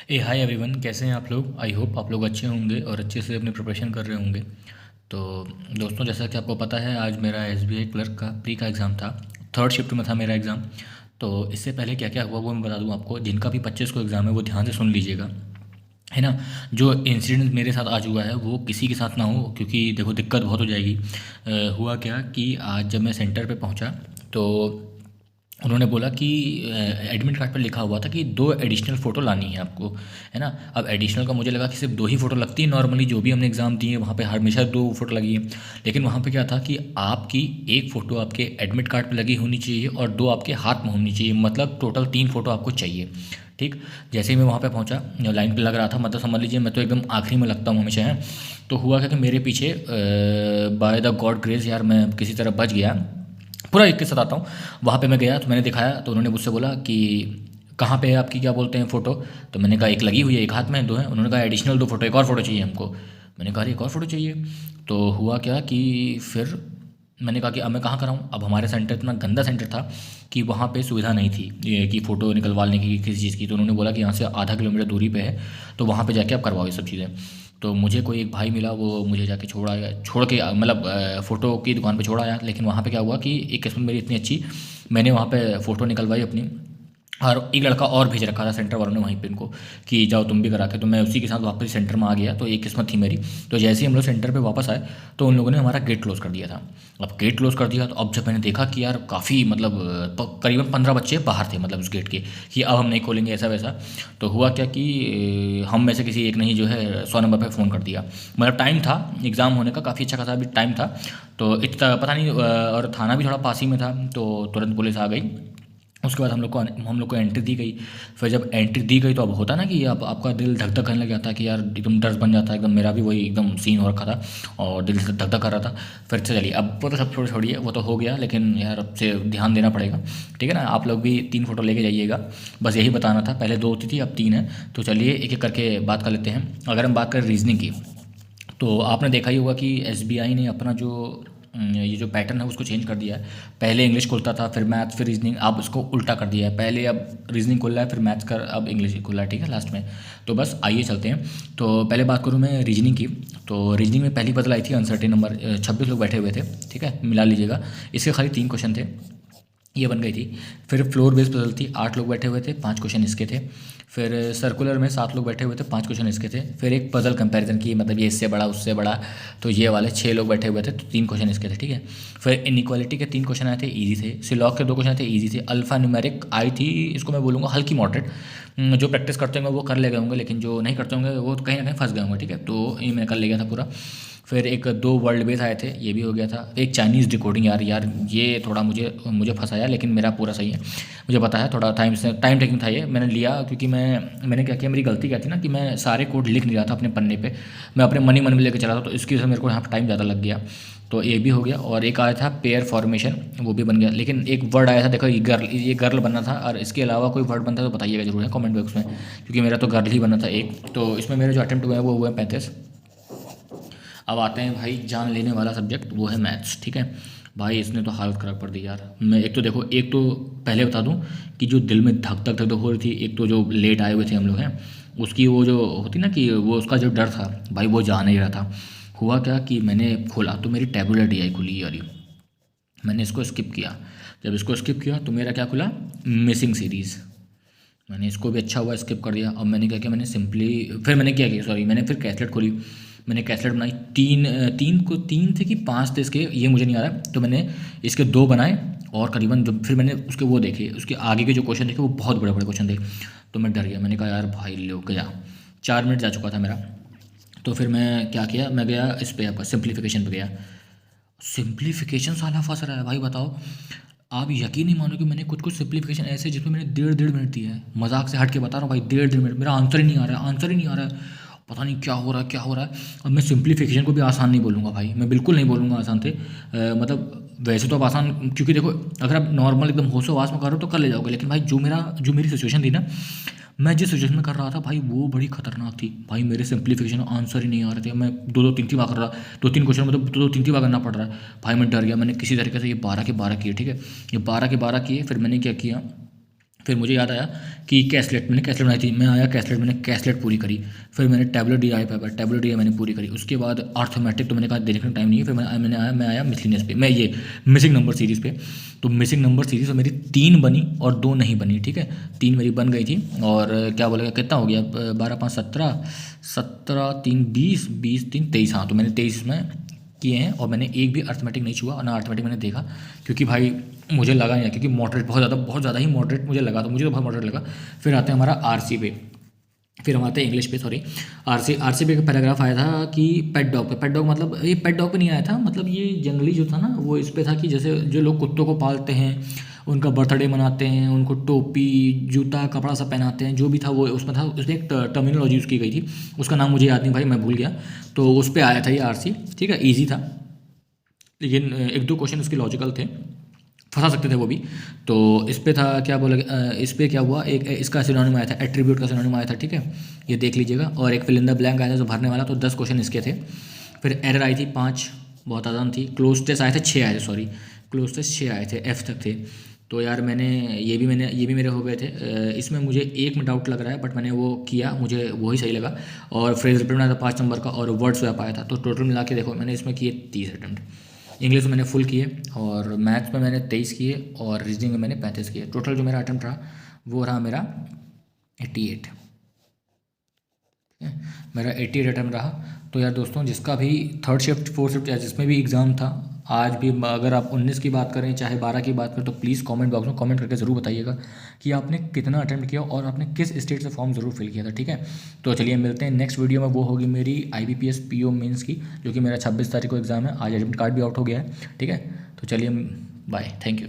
Hi everyone, कैसे हैं आप लोग। आई होप आप लोग अच्छे होंगे और अच्छे से अपनी प्रिपरेशन कर रहे होंगे। तो दोस्तों, जैसा कि आपको पता है, आज मेरा एसबीआई क्लर्क का प्री का एग्ज़ाम था। थर्ड शिफ्ट में था मेरा एग्ज़ाम। तो इससे पहले क्या क्या हुआ वो मैं बता दूं आपको। जिनका भी 25 को एग्ज़ाम है वो ध्यान से सुन लीजिएगा, है ना। जो इंसिडेंट मेरे साथ आज हुआ है वो किसी के साथ ना हो, क्योंकि देखो दिक्कत बहुत हो जाएगी। हुआ क्या कि आज जब मैं सेंटर पे पहुंचा तो उन्होंने बोला कि एडमिट कार्ड पर लिखा हुआ था कि 2 एडिशनल फ़ोटो लानी है आपको, है ना। अब एडिशनल का मुझे लगा कि सिर्फ 2 ही फ़ोटो लगती है, नॉर्मली जो भी हमने एग्ज़ाम दिए वहाँ पे हमेशा 2 फ़ोटो लगी है। लेकिन वहाँ पे क्या था कि आपकी एक फ़ोटो आपके एडमिट कार्ड पे लगी होनी चाहिए और 2 आपके हाथ में होनी चाहिए, मतलब टोटल 3 फ़ोटो आपको चाहिए। ठीक। जैसे ही मैं वहाँ पे पहुँचा, लाइन पे लग रहा था, मतलब समझ लीजिए मैं तो एकदम आखिरी में लगता हूँ हमेशा, है। तो हुआ क्या कि मेरे पीछे बाय द गॉड ग्रेस यार मैं किसी तरह बच गया। पूरा एक के साथ आता हूँ। वहाँ पे मैं गया तो मैंने दिखाया, तो उन्होंने मुझसे बोला कि कहाँ पे है आपकी, क्या बोलते हैं, फ़ोटो। तो मैंने कहा एक लगी हुई है, एक हाथ में, 2 हैं। उन्होंने कहा एडिशनल 2 फ़ोटो, एक और फ़ोटो चाहिए हमको। मैंने कहा अरे एक और फ़ोटो चाहिए। तो हुआ क्या कि फिर मैंने कहा कि अब मैं कहाँ कराऊँ। अब हमारे सेंटर इतना गंदा सेंटर था कि वहाँ पे सुविधा नहीं थी ये कि फ़ोटो निकलवाने की किसी चीज़ की। तो उन्होंने बोला कि यहाँ से आधा किलोमीटर दूरी पे है, तो वहाँ पे जाके आप करवाओ ये सब चीज़ें। तो मुझे कोई एक भाई मिला, वो मुझे जाके छोड़ आया, छोड़ के मतलब फ़ोटो की दुकान पे छोड़ आया। लेकिन वहाँ पे क्या हुआ कि एक किस्मत मेरी इतनी अच्छी, मैंने वहाँ पे फ़ोटो निकलवाई अपनी, और एक लड़का और भेज रखा था सेंटर वालों ने वहीं पे इनको कि जाओ तुम भी करा के। तो मैं उसी के साथ वापस सेंटर में आ गया। तो एक किस्मत थी मेरी। तो जैसे ही हम लोग सेंटर पे वापस आए तो उन लोगों ने हमारा गेट क्लोज़ कर दिया था। अब गेट क्लोज़ कर दिया तो अब जब मैंने देखा कि यार काफ़ी मतलब करीबन 15 बच्चे बाहर थे, मतलब उस गेट के, कि अब हम नहीं खोलेंगे ऐसा वैसा। तो हुआ क्या कि हम में से किसी एक ने ही जो है 100 नंबर पे फ़ोन कर दिया। मतलब टाइम था एग्ज़ाम होने का, काफ़ी अच्छा खासा भी टाइम था। तो इतना पता नहीं, और थाना भी थोड़ा पास ही में था, तो तुरंत पुलिस आ गई। उसके बाद हम लोग को एंट्री दी गई। फिर जब एंट्री दी गई तो अब होता ना कि अब आपका दिल धक धक करने लग जाता है कि यार एकदम डर बन जाता है एकदम। मेरा भी वही एकदम सीन हो रखा था और दिल धक धक कर रहा था। फिर से चलिए, अब वो तो सब छोड़िए, वो तो हो गया, लेकिन यार अब से ध्यान देना पड़ेगा। ठीक है ना, आप लोग भी 3 फ़ोटो लेके जाइएगा। बस यही बताना था, पहले 2 होती थी अब 3 है। तो चलिए एक एक करके बात कर लेते हैं। अगर हम बात करें रीजनिंग की, तो आपने देखा ही होगा कि एसबीआई ने अपना जो ये जो पैटर्न है उसको चेंज कर दिया है। पहले इंग्लिश खुलता था, फिर मैथ्स, फिर रीजनिंग, अब उसको उल्टा कर दिया है। पहले अब रीजनिंग खुल रहा है, फिर मैथ्स कर, अब इंग्लिश खुल रहा है, ठीक है, लास्ट में। तो बस आइए चलते हैं। तो पहले बात करूँ मैं रीजनिंग की। तो रीजनिंग में पहली पजल आई थी अनसर्टेन नंबर, 26 लोग बैठे हुए थे, ठीक है, मिला लीजिएगा। इसके खाली 3 क्वेश्चन थे, ये बन गई थी। फिर फ्लोर बेस्ड पजल थी, 8 लोग बैठे हुए थे, 5 क्वेश्चन इसके थे। फिर सर्कुलर में 7 लोग बैठे हुए थे, 5 क्वेश्चन इसके थे। फिर एक पजल कंपैरिजन की, मतलब ये इससे बड़ा उससे बड़ा, तो ये वाले 6 लोग बैठे हुए थे, तो 3 क्वेश्चन इसके थे, ठीक है। फिर इनइक्वालिटी के 3 क्वेश्चन आए थे, ईजी थे। सिलॉग के 2 क्वेश्चन थे, ईजी थे। अल्फा न्यूमेरिक आई थी, इसको मैं बोलूँगा हल्की मॉडरेट। जो प्रैक्टिस करते होंगे वो कर ले गए होंगे, लेकिन जो नहीं करते होंगे वो कहीं ना कहीं फंस गए होंगे, ठीक है। तो ये मैं कर ले गया था पूरा। फिर एक 2 वर्ल्ड बेस आए थे, ये भी हो गया था। एक चाइनीज़ डिकोडिंग, यार यार ये थोड़ा मुझे मुझे फंसाया, लेकिन मेरा पूरा सही है। मुझे पता है थोड़ा टाइम टेकिंग था ये, मैंने लिया क्योंकि मैंने क्या किया, मेरी गलती क्या थी ना कि मैं सारे कोड लिख नहीं रहा था अपने पन्ने पे, मैं अपने मन ही मन में लेके चला था, तो इसकी वजह से मेरे को यहाँ पर टाइम ज़्यादा लग गया। तो ये भी हो गया। और एक आया था पेयर फॉर्मेशन, वो भी बन गया। लेकिन एक वर्ड आया था, देखो ये गर्ल बनना था, और इसके अलावा कोई वर्ड बनता है तो बताइएगा जरूर है कमेंट बॉक्स में, क्योंकि मेरा तो गर्ल ही बनना था एक। तो इसमें मेरे जो अटेम्प्ट हुए हैं वो हुए हैं 35। अब आते हैं भाई जान लेने वाला सब्जेक्ट, वो है मैथ्स, ठीक है। भाई इसने तो हालत ख़राब कर दी यार। मैं एक तो देखो, एक तो पहले बता दूं कि जो दिल में धक धक धक हो रही थी, एक तो जो लेट आए हुए थे हम लोग हैं, उसकी वो जो होती ना कि वो उसका जो डर था भाई, वो जा नहीं रहा था। हुआ क्या कि मैंने खोला तो मेरी टेबुलर डी खुली यार। मैंने इसको स्किप किया। जब इसको स्किप किया तो मेरा क्या खुला, मिसिंग सीरीज़। मैंने इसको भी अच्छा हुआ स्किप कर दिया। अब मैंने क्या किया, मैंने सिंपली, फिर मैंने क्या किया, सॉरी, मैंने फिर कैसलेट खोली। मैंने कैसलेट बनाई, 3 थे कि 5 थे इसके, ये मुझे नहीं आ रहा। तो मैंने इसके 2 बनाए, और करीबन जब फिर मैंने उसके वो देखे, उसके आगे के जो क्वेश्चन देखे वो बहुत बड़े बड़े क्वेश्चन थे। तो मैं डर गया, मैंने कहा यार भाई लो गया। 4 मिनट जा चुका था मेरा। तो फिर मैं क्या किया, मैं गया इस पे, आपका सिंप्लीफिकेशन पे गया। सिंप्लीफिकेशन साला फंस रहा है भाई, बताओ। आप यकीन नहीं मानोगे, मैंने कुछ कुछ सिंप्लीफिकेशन ऐसे जिसमें मैंने 1.5 मिनट दिया है, मजाक से हट के बता रहा हूँ भाई, 1.5 मिनट मेरा आंसर ही नहीं आ रहा है, आंसर ही नहीं आ रहा है। पता नहीं क्या हो रहा है, क्या हो रहा है। अब मैं सिंप्लीफिकेशन को भी आसान नहीं बोलूँगा भाई, मैं बिल्कुल नहीं बोलूँगा आसान थे। मतलब वैसे तो अब आसान, क्योंकि देखो अगर आप नॉर्मल एकदम होशो आवाज़ में कर रहे हो तो कर ले जाओगे, लेकिन भाई जो मेरी सिचुएशन थी ना, मैं जिस सिचुएशन में कर रहा था भाई, वो बड़ी खतरनाक थी भाई। मेरे सिंप्लीफिकेशन आंसर ही नहीं आ रहे थे, मैं 2-2 3 बार कर रहा, 2-3 क्वेश्चन मतलब 2-2 3 बार करना पड़ रहा है भाई। मैं डर गया, मैंने किसी तरीके से ये 12 के 12 किए, ठीक है, ये 12 के 12 किए। फिर मैंने क्या किया, फिर मुझे याद आया कि कैसलेट, मैंने कैसलेट बनाई थी, मैं आया कैसलेट, मैंने कैसलेट पूरी करी। फिर मैंने tablet D I paper, tablet D I मैंने पूरी करी। उसके बाद अर्थमेटिक तो मैंने कहा देखने का टाइम नहीं है। फिर मैं आया मिसलिनियस पे, मैं ये मिसिंग नंबर सीरीज़ पे। तो मिसिंग नंबर सीरीज़ तो मेरी 3 बनी और 2 नहीं बनी, ठीक है। 3 मेरी बन गई थी और क्या बोलेगा कितना हो गया, 12 5 17, 17 3 20, 20 3 23, हाँ तो मैंने 23 में किए हैं और मैंने एक भी अर्थमेटिक नहीं छुआ और ना अर्थमेटिक मैंने देखा, क्योंकि भाई मुझे लगा नहीं, क्योंकि मॉडरेट बहुत ज़्यादा ही मॉडरेट मुझे लगा, तो मुझे तो बहुत मॉडरेट लगा। फिर आते हैं हमारा आरसी पे, फिर हम आते हैं इंग्लिश पे, सॉरी आरसी पे का पैराग्राफ आया था कि पेट डॉग पे, पेट डॉग मतलब ये पेट डॉग पे नहीं आया था, मतलब ये जंगली जो था ना वो इस पे था कि जैसे जो लोग कुत्तों को पालते हैं, उनका बर्थडे मनाते हैं, उनको टोपी जूता कपड़ा सब पहनाते हैं, जो भी था वो उसमें था। उसमें एक टर्मिनोलॉजी यूज़ की गई थी, उसका नाम मुझे याद नहीं भाई, मैं भूल गया। तो उस पर आया था ये आरसी, ठीक है, ईजी था, लेकिन एक दो क्वेश्चन उसके लॉजिकल थे, फंसा सकते थे वो भी। तो इस पे था क्या बोला, इस पे क्या हुआ, एक इसका सिनोनिम आया था, एट्रीब्यूट का सिनोनिम आया था, ठीक है, ये देख लीजिएगा। और एक फिल इन द ब्लैंक आया था जो भरने वाला, तो 10 क्वेश्चन इसके थे। फिर एरर आई थी 5, बहुत आसान थी। क्लोज टेस्ट आए थे 6 आए थे, सॉरी क्लोज टेस्ट 6 आए थे, एफ तक थे। तो यार ये भी मेरे हो गए थे। इसमें मुझे एक में डाउट लग रहा है, बट मैंने वो किया, मुझे वही सही लगा। और फ्रेज रिप्रेजेंट आया था 5 नंबर का, और वर्ड स्वैप आया था। तो टोटल मिला के देखो मैंने इसमें किए 30 अटैम्प्ट। इंग्लिश में मैंने फुल किए, और मैथ्स में मैंने 23 किए, और रीजनिंग में मैंने 35 किए। टोटल जो मेरा अटैम्प्ट रहा वो रहा मेरा 88, मेरा 88 अटैम्प्ट रहा। तो यार दोस्तों, जिसका भी थर्ड शिफ्ट फोर्थ शिफ्ट या जिसमें भी एग्ज़ाम था, आज भी अगर आप 19 की बात करें चाहे 12 की बात करें, तो प्लीज़ कमेंट बॉक्स में कमेंट करके ज़रूर बताइएगा कि आपने कितना अटैम्प्ट किया और आपने किस स्टेट से फॉर्म ज़रूर फिल किया था, ठीक है। तो चलिए मिलते हैं नेक्स्ट वीडियो में, वो होगी मेरी IBPS PO मेंस की, जो कि मेरा 26 तारीख को एग्ज़ाम है। आज एडमिट कार्ड भी आउट हो गया है, ठीक है। तो चलिए बाय, थैंक यू।